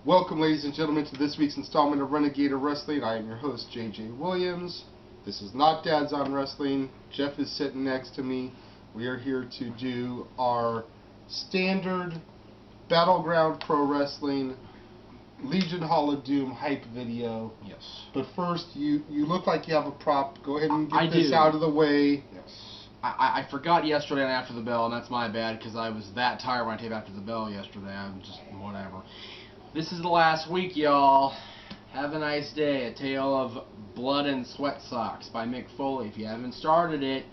Welcome, ladies and gentlemen, to this week's installment of Renegade of Wrestling. I am your host, JJ Williams. This is not Dad's on Wrestling. Jeff is sitting next to me. We are here to do our standard Battleground Pro Wrestling Legion Hall of Doom hype video. Yes. But first, you look like you have a prop. Go ahead and get I this do. out of the way. Yes. I forgot yesterday and after the bell, and that's my bad because I was that tired when I taped after the bell yesterday. I'm just whatever. This is the last week, y'all. Have a nice day. A Tale of Blood and Sweat Socks by Mick Foley. If you haven't started it,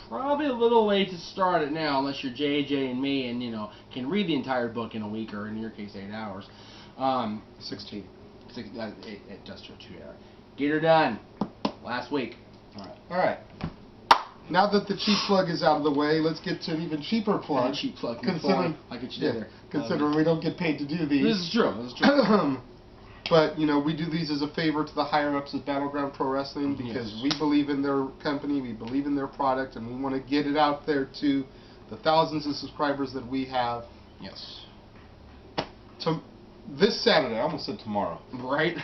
probably a little late to start it now, unless you're JJ and me and, can read the entire book in a week, or in your case, 8 hours. 16. It does to 2 hours. Get her done. Last week. All right. Now that the cheap plug is out of the way, let's get to an even cheaper plug. Cheap plug. Considering, like what you did there. Considering we don't get paid to do these. This is true. This is true. But, we do these as a favor to the higher-ups of Battleground Pro Wrestling because we believe in their company, we believe in their product, and we want to get it out there to the thousands of subscribers that we have. Yes. This Saturday, I almost said tomorrow. Right?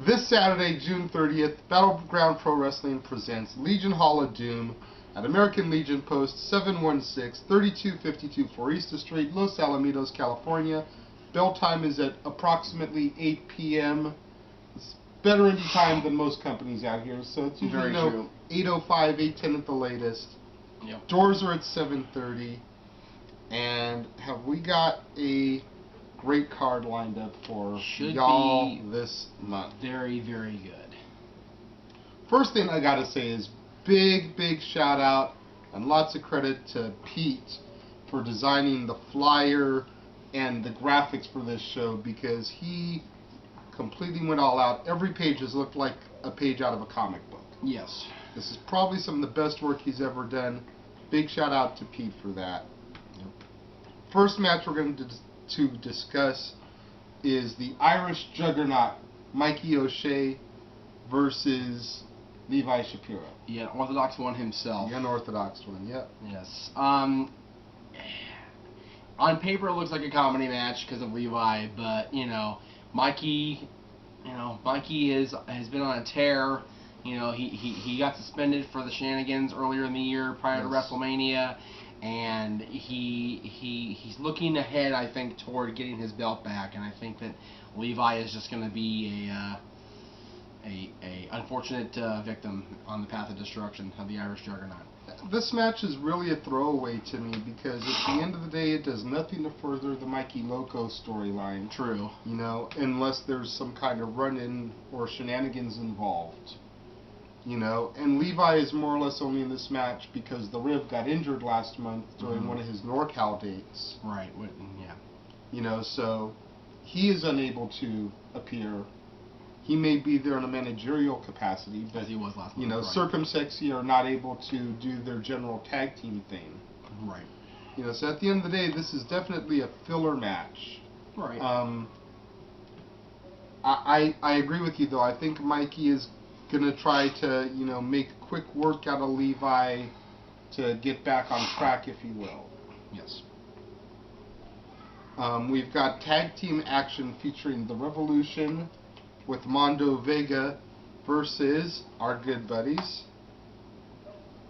This Saturday, June 30th, Battleground Pro Wrestling presents Legion Hall of Doom at American Legion Post 716, 3252 Foresta Street, Los Alamitos, California. Bell time is at approximately 8 p.m. It's better in time than most companies out here, so it's usually 8:05, 8:10 at the latest. Yep. Doors are at 7:30, and have we got a great card lined up for y'all this month? Very, very good. First thing I gotta say is big shout out and lots of credit to Pete for designing the flyer and the graphics for this show because he completely went all out. Every page has looked like a page out of a comic book. Yes. This is probably some of the best work he's ever done. Big shout out to Pete for that. Yep. First match we're going to discuss is the Irish Juggernaut Mikey O'Shea versus Levi Shapiro. Yeah, Orthodox one himself. The unorthodox one, yep. Yes. On paper it looks like a comedy match because of Levi, but Mikey, Mikey has been on a tear. He got suspended for the shenanigans earlier in the year prior to WrestleMania, and he's looking ahead, I think, toward getting his belt back, and I think that Levi is just going to be a unfortunate victim on the path of destruction of the Irish Juggernaut. This match is really a throwaway to me because at the end of the day it does nothing to further the Mikey Loco storyline. True. Unless there's some kind of run-in or shenanigans involved. And Levi is more or less only in this match because the Rib got injured last month during one of his NorCal dates. Right, yeah. So he is unable to appear. He may be there in a managerial capacity, but as he was last month. Right. Circumsexy are not able to do their general tag team thing. Right. So at the end of the day, this is definitely a filler match. Right. I agree with you though. I think Mikey is gonna try to make quick work out of Levi to get back on track, if you will. Yes. We've got tag team action featuring the Revolution with Mondo Vega versus our good buddies,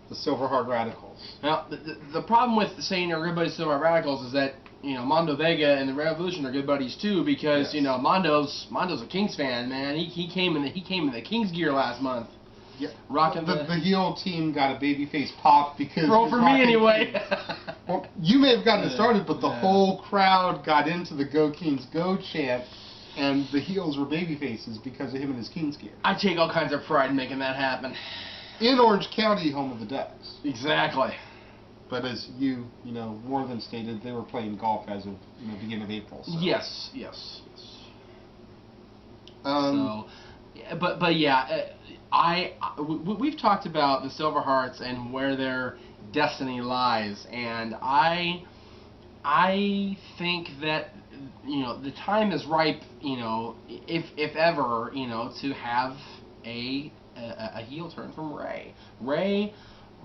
the Silver Heart Radicals. Now, the problem with saying our good buddies Silver Heart Radicals is that Mondo Vega and the Revolution are good buddies too because Mondo's a Kings fan, man. He came in the Kings gear last month. Yeah, rocking the heel team got a babyface pop because for me anyway. Well, you may have gotten it started, but the whole crowd got into the Go Kings Go chant. And the heels were babyfaces because of him and his Kings gear. I take all kinds of pride in making that happen. In Orange County, home of the Ducks. Exactly. But as you more than stated, they were playing golf as of beginning of April. So. Yes. But yeah, we've talked about the Silver Hearts and where their destiny lies, and I think that the time is ripe, if ever, to have a heel turn from Ray.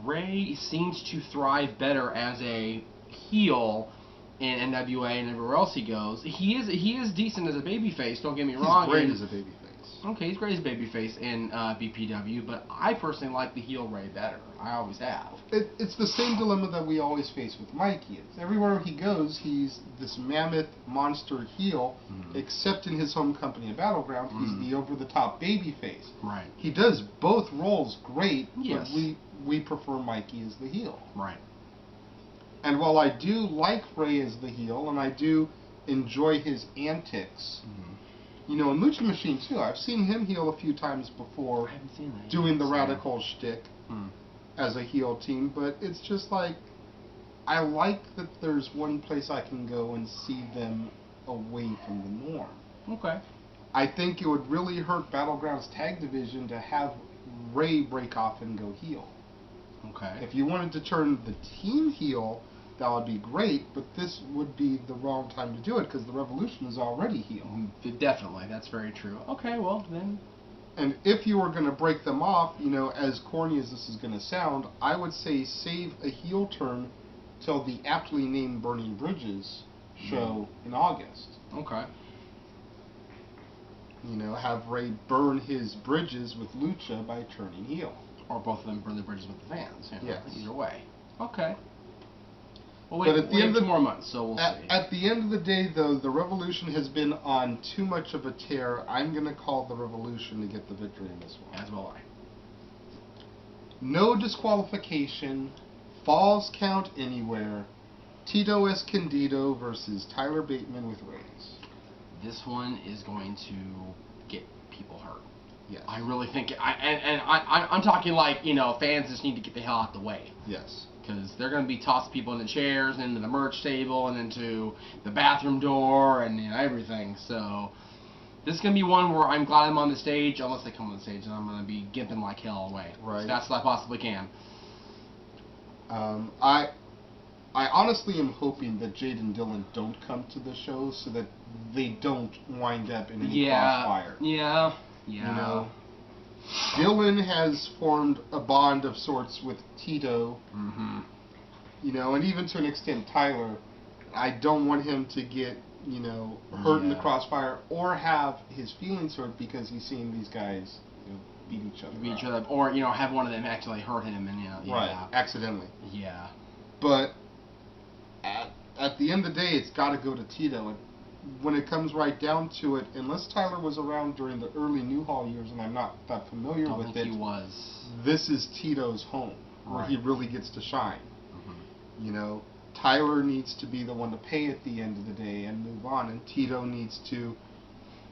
Ray seems to thrive better as a heel in NWA and everywhere else he goes. He is decent as a babyface. Don't get me wrong. He's great as a babyface. Okay, he's great as a babyface in BPW, but I personally like the heel Ray better. I always have. It's the same dilemma that we always face with Mikey. Everywhere he goes, he's this mammoth monster heel, except in his home company of Battleground, he's the over-the-top babyface. Right. He does both roles great, yes. but we prefer Mikey as the heel. Right. And while I do like Ray as the heel, and I do enjoy his antics, you know, in Lucha Machine too, I've seen him heel a few times before, I haven't seen that doing yet, the so. radical shtick as a heel team, but it's just like, I like that there's one place I can go and see them away from the norm. Okay. I think it would really hurt Battleground's tag division to have Ray break off and go heel. Okay. If you wanted to turn the team heel, that would be great, but this would be the wrong time to do it because the Revolution is already heel. Definitely, that's very true. Okay, well then. And if you were going to break them off, you know, as corny as this is going to sound, I would say save a heel turn till the aptly named Burning Bridges show in August. Okay. You know, have Ray burn his bridges with Lucha by turning heel. Or both of them burn the bridges with the fans. You know, yes. Either way. Okay. Well, but at the end of 2 more months, so we'll see. At the end of the day, though, the Revolution has been on too much of a tear. I'm going to call the Revolution to get the victory in this one. As will I. No disqualification, falls count anywhere, Tito Escondido versus Tyler Bateman with Rays. This one is going to get people hurt. Yes. I really think, I'm talking like, you know, fans just need to get the hell out the way. Yes. Because they're going to be tossing people into chairs, and into the merch table, and into the bathroom door, and you know, everything. So this is going to be one where I'm glad I'm on the stage, unless they come on the stage, and I'm going to be gimping like hell away. Right. As fast as I possibly can. I honestly am hoping that Jade and Dylan don't come to the show so that they don't wind up in any crossfire. Yeah. You know, Dylan has formed a bond of sorts with Tito. You know, and even to an extent Tyler. I don't want him to get, you know, hurt in the crossfire or have his feelings hurt because he's seeing these guys, you know, beat each other up. Or, you know, have one of them actually hurt him and, you know, right, accidentally. Yeah. But at the end of the day, it's got to go to Tito. And when it comes right down to it, unless Tyler was around during the early New Hall years, and I'm not that familiar with it, he was. This is Tito's home, where he really gets to shine. You know, Tyler needs to be the one to pay at the end of the day and move on, and Tito needs to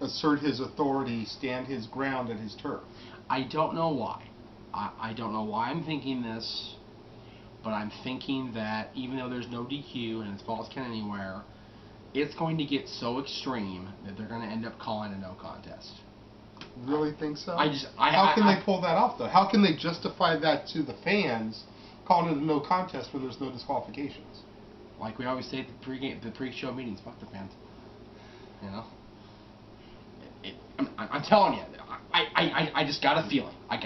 assert his authority, stand his ground at his turf. I don't know why. I don't know why I'm thinking this, but I'm thinking that even though there's no DQ and it's Falls Count Anywhere, it's going to get so extreme that they're going to end up calling a no contest. Really think so? How can they pull that off, though? How can they justify that to the fans, calling it a no contest when there's no disqualifications? Like we always say at the pre-show meetings, fuck the fans. You know? I'm telling you, I just got a feeling. I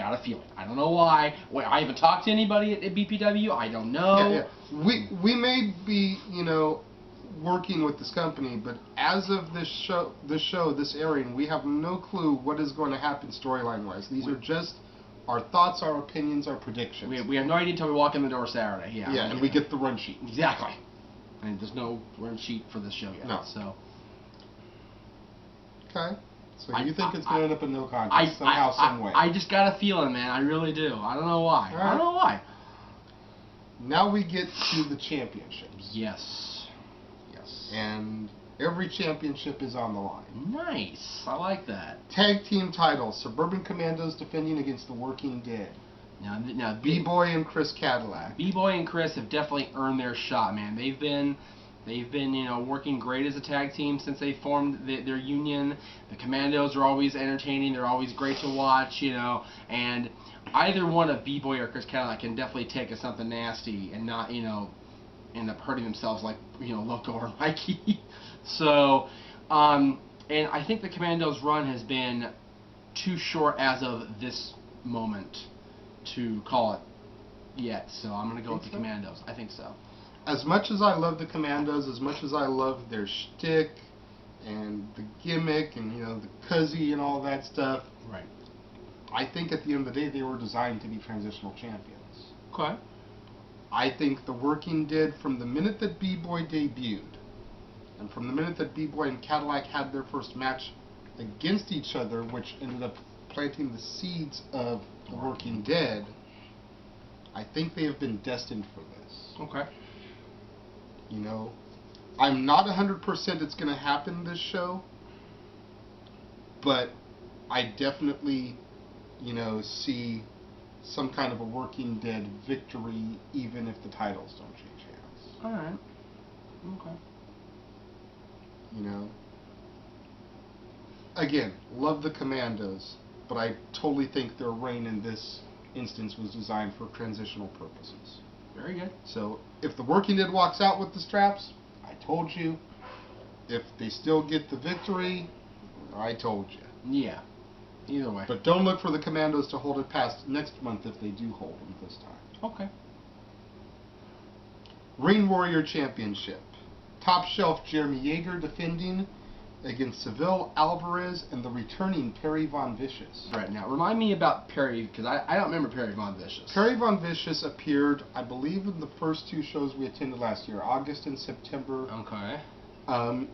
don't know why. I haven't talked to anybody at BPW. I don't know. Yeah. We may be, you know, working with this company, but as of this airing, we have no clue what is going to happen storyline-wise. These are just our thoughts, our opinions, our predictions. We have no idea until we walk in the door Saturday. Yeah, and we get the run sheet. Exactly. And there's no run sheet for this show yet. No. So. Okay. So you think it's going to end up a no contest somehow, some way? I just got a feeling, man. I really do. I don't know why. Right. I don't know why. Now we get to the championships. Yes. And every championship is on the line. Nice. I like that. Tag team titles. Suburban Commandos defending against the Working Dead. Now B-Boy and Chris Cadillac. B-Boy and Chris have definitely earned their shot, man. They've been, you know, working great as a tag team since they formed their union. The Commandos are always entertaining. They're always great to watch, you know. And either one of B-Boy or Chris Cadillac can definitely take us something nasty and not, you know, end up hurting themselves like, you know, Loco or Mikey. So, and I think the Commandos' run has been too short as of this moment to call it yet. So I'm going to go with the Commandos. I think so. as much as I love the Commandos, as much as I love their shtick and the gimmick and, you know, the cuzzy and all that stuff, Right. I think at the end of the day they were designed to be transitional champions. Okay. I think the working did from the minute that B-Boy debuted, and from the minute that B-Boy and Cadillac had their first match against each other, which ended up planting the seeds of the Working Dead, I think they have been destined for this. Okay. You know, I'm not 100% it's going to happen this show, but I definitely, you know, see some kind of a Working Dead victory, even if the titles don't change hands. All right. Okay. You know, again, love the Commandos, but I totally think their reign in this instance was designed for transitional purposes. Very good. So if the Working Dead walks out with the straps, I told you. If they still get the victory, I told you. Yeah. Either way. But don't look for the Commandos to hold it past next month if they do hold them this time. Okay. Ring Warrior Championship. Top Shelf Jeremy Yeager defending against Seville Alvarez and the returning Perry Von Vicious. Right, now remind me about Perry, because I don't remember Perry Von Vicious. Perry Von Vicious appeared, I believe, in the first two shows we attended last year, August and September. Okay.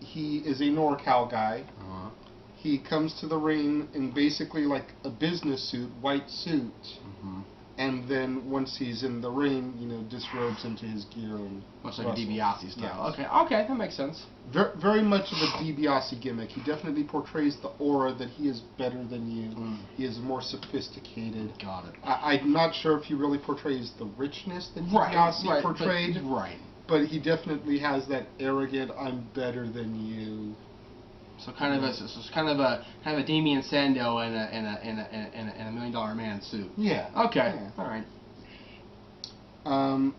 He is a NorCal guy. Uh-huh. He comes to the ring in basically like a business suit, white suit, Mm-hmm. and then once he's in the ring, you know, disrobes into his gear and Much like wrestles. a DiBiase style. Yes. Okay, that makes sense. Very much of a DiBiase gimmick. He definitely portrays the aura that he is better than you. Mm. He is more sophisticated. Got it. I'm not sure if he really portrays the richness that Right, DiBiase portrayed, Right. but he definitely has that arrogant, I'm better than you. So kind of a Damien Sandow in a $1 Million Man suit. Yeah. Okay. Yeah. All right.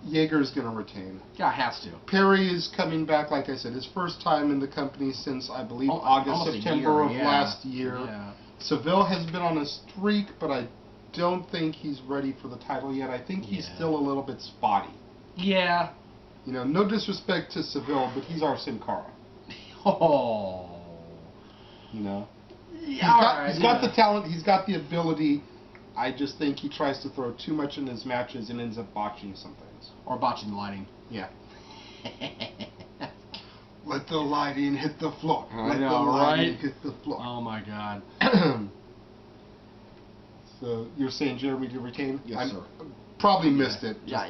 Yeager's going to retain. Yeah, has to. Perry is coming back, like I said, his first time in the company since, I believe, Almost August, a September year, of yeah. last year. Yeah. Seville has been on a streak, but I don't think he's ready for the title yet. I think he's Yeah. still a little bit spotty. Yeah. You know, no disrespect to Seville, but he's our Sin Cara. Oh. You know? Yeah, He's got the talent, he's got the ability. I just think he tries to throw too much in his matches and ends up botching some things. Or botching the lighting. Yeah. Let the lighting hit the floor. I Let know, the lighting right? hit the floor. Oh my God. So you're saying Jeremy to retain? Yes, sir. Probably missed it. Yeah,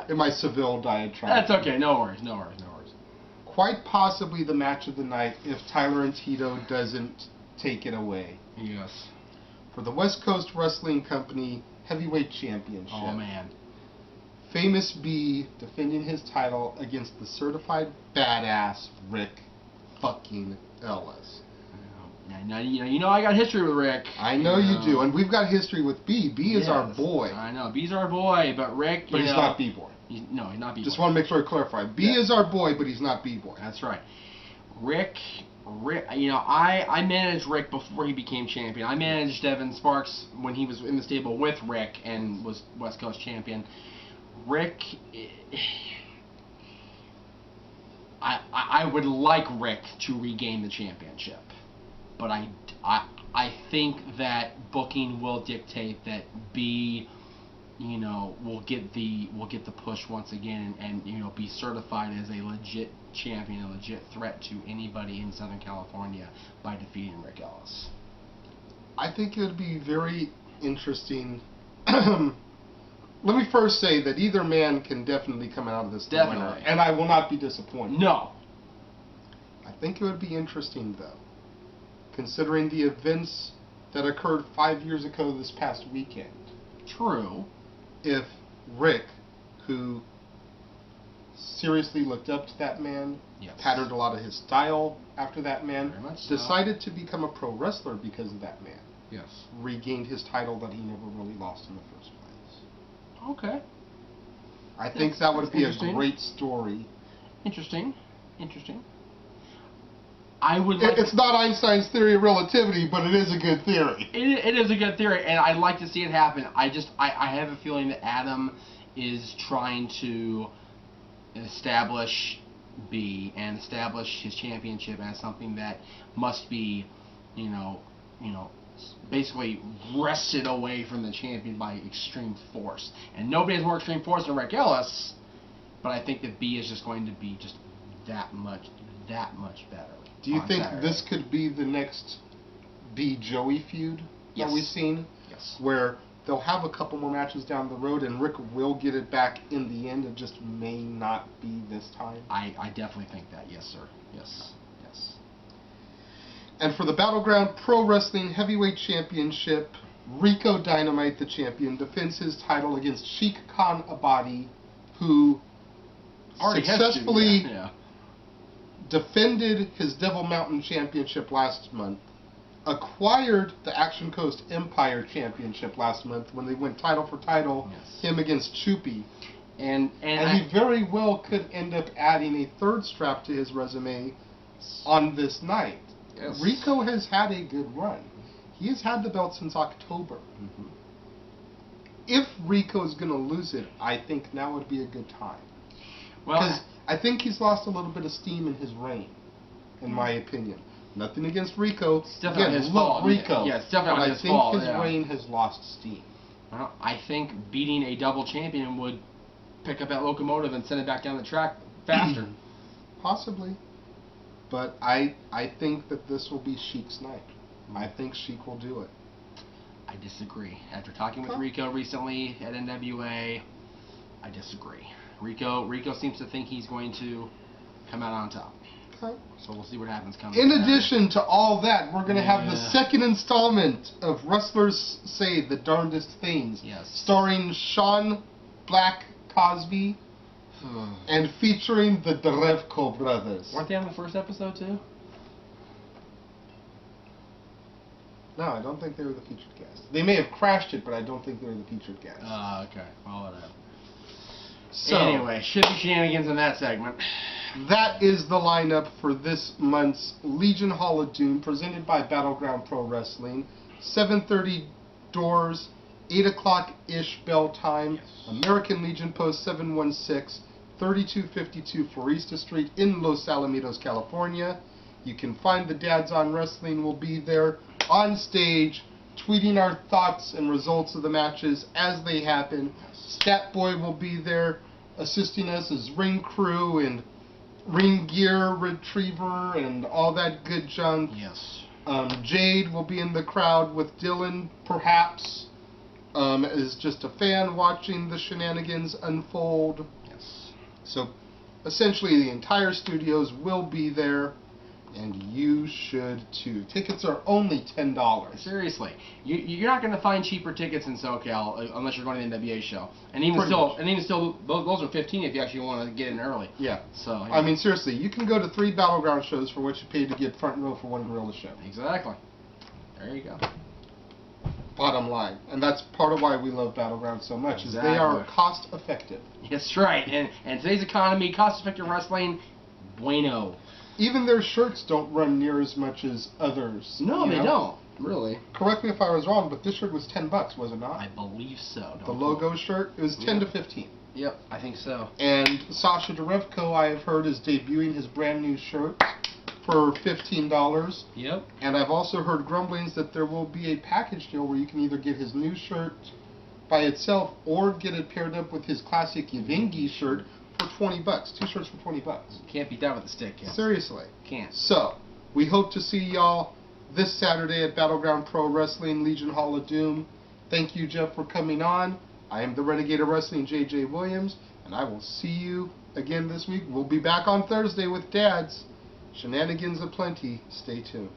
In my Seville diatribe. That's okay. No worries. Quite possibly the match of the night if Tyler and Tito doesn't take it away. Yes. For the West Coast Wrestling Company Heavyweight Championship. Oh man. Famous B defending his title against the certified badass Rick fucking Ellis. Now, you know I got history with Rick. I know you do, and we've got history with B. B is our boy. I know. B's our boy, but Rick, But he's not B-boy. No, he's not B-boy. Just want to make sure I clarify. B is our boy, but he's not B-boy. That's right. Rick, you know, I managed Rick before he became champion. I managed Devin Sparks when he was in the stable with Rick and was West Coast champion. Rick, I would like Rick to regain the championship, but I think that booking will dictate that B, you know, will get the push once again and you know, be certified as a legit champion, a legit threat to anybody in Southern California by defeating Rick Ellis. I think it would be very interesting. Let me first say that either man can definitely come out of this the winner, Definitely. and I will not be disappointed. No. I think it would be interesting, though, considering the events that occurred 5 years ago this past weekend. True. If Rick, who seriously looked up to that man, Yes. patterned a lot of his style after that man, Very much so. decided to become a pro wrestler because of that man, Yes. regained his title that he never really lost in the first place. Okay. I think that would That's be a interesting. great story. Interesting. I would like. It's not Einstein's theory of relativity, but it is a good theory. It is a good theory, and I'd like to see it happen. I have a feeling that Adam is trying to establish B and establish his championship as something that must be, basically wrested away from the champion by extreme force. And nobody has more extreme force than Rick Ellis, but I think that B is just going to be just that much better. Do you think Saturday. this could be the next B Joey feud that we've seen? Yes. Where they'll have a couple more matches down the road and Rick will get it back in the end. It just may not be this time. I definitely think that. Yes, sir. Yes. And for the Battleground Pro Wrestling Heavyweight Championship, Rico Dynamite, the champion, defends his title against Sheik Khan Abadi, who Already successfully has to, defended his Devil Mountain Championship last month, acquired the Action Coast Empire Championship last month when they went title for title, him against Chupi. And he very well could end up adding a third strap to his resume on this night. Yes. Rico has had a good run. He has had the belt since October. Mm-hmm. If Rico is going to lose it, I think now would be a good time. Because I think he's lost a little bit of steam in his reign, in my opinion. Nothing against Rico. It's definitely his fault. Rico. Yeah, it's definitely his But fault. I think his reign has lost steam. Well, I think beating a double champion would pick up that locomotive and send it back down the track faster. Possibly. But I think that this will be Sheik's night. I think Sheik will do it. I disagree. After talking with Rico recently at NWA, I disagree. Rico seems to think he's going to come out on top. Okay. So we'll see what happens coming. In addition to all that, we're going to have the second installment of Wrestlers Say the Darndest Things. Yes. Starring Sean Black Cosby and featuring the Derevko brothers. Weren't they on the first episode too? No, I don't think they were the featured guest. They may have crashed it, but I don't think they were the featured guest. Okay. Well, whatever. So, anyway, should be shenanigans in that segment. That is the lineup for this month's Legion Hall of Doom, presented by Battleground Pro Wrestling. 7:30 doors, 8 o'clock-ish bell time. Yes. American Legion Post 716, 3252 Foresta Street in Los Alamitos, California. You can find the Dads on Wrestling. Will be there on stage, tweeting our thoughts and results of the matches as they happen. Stat Boy will be there assisting us as ring crew and ring gear retriever and all that good junk. Yes. Jade will be in the crowd with Dylan, perhaps, as just a fan watching the shenanigans unfold. Yes. So, essentially, the entire studios will be there, and you should too. Tickets are only $10. Seriously, you're not going to find cheaper tickets in SoCal unless you're going to the NWA show, and even still, those are $15 if you actually want to get in early. Yeah. So I mean, seriously, you can go to 3 Battleground shows for what you paid to get front row for 1 Gorilla show. Exactly. There you go. Bottom line, and that's part of why we love Battleground so much, is they are cost effective. That's right. And today's economy, cost effective wrestling, bueno. Even their shirts don't run near as much as others. No, they don't. Really. Correct me if I was wrong, but this shirt was $10, was it not? I believe so. The logo shirt, it was 10 to 15. Yep, I think so. And Sasha Derevko, I have heard, is debuting his brand new shirt for $15. Yep. And I've also heard grumblings that there will be a package deal where you can either get his new shirt by itself or get it paired up with his classic Yavingi shirt for $20. 2 shirts for $20. Can't beat that with a stick, yeah. Seriously. Can't. So, we hope to see y'all this Saturday at Battleground Pro Wrestling, Legion Hall of Doom. Thank you, Jeff, for coming on. I am the Renegade of Wrestling, J.J. Williams, and I will see you again this week. We'll be back on Thursday with Dads. Shenanigans aplenty. Stay tuned.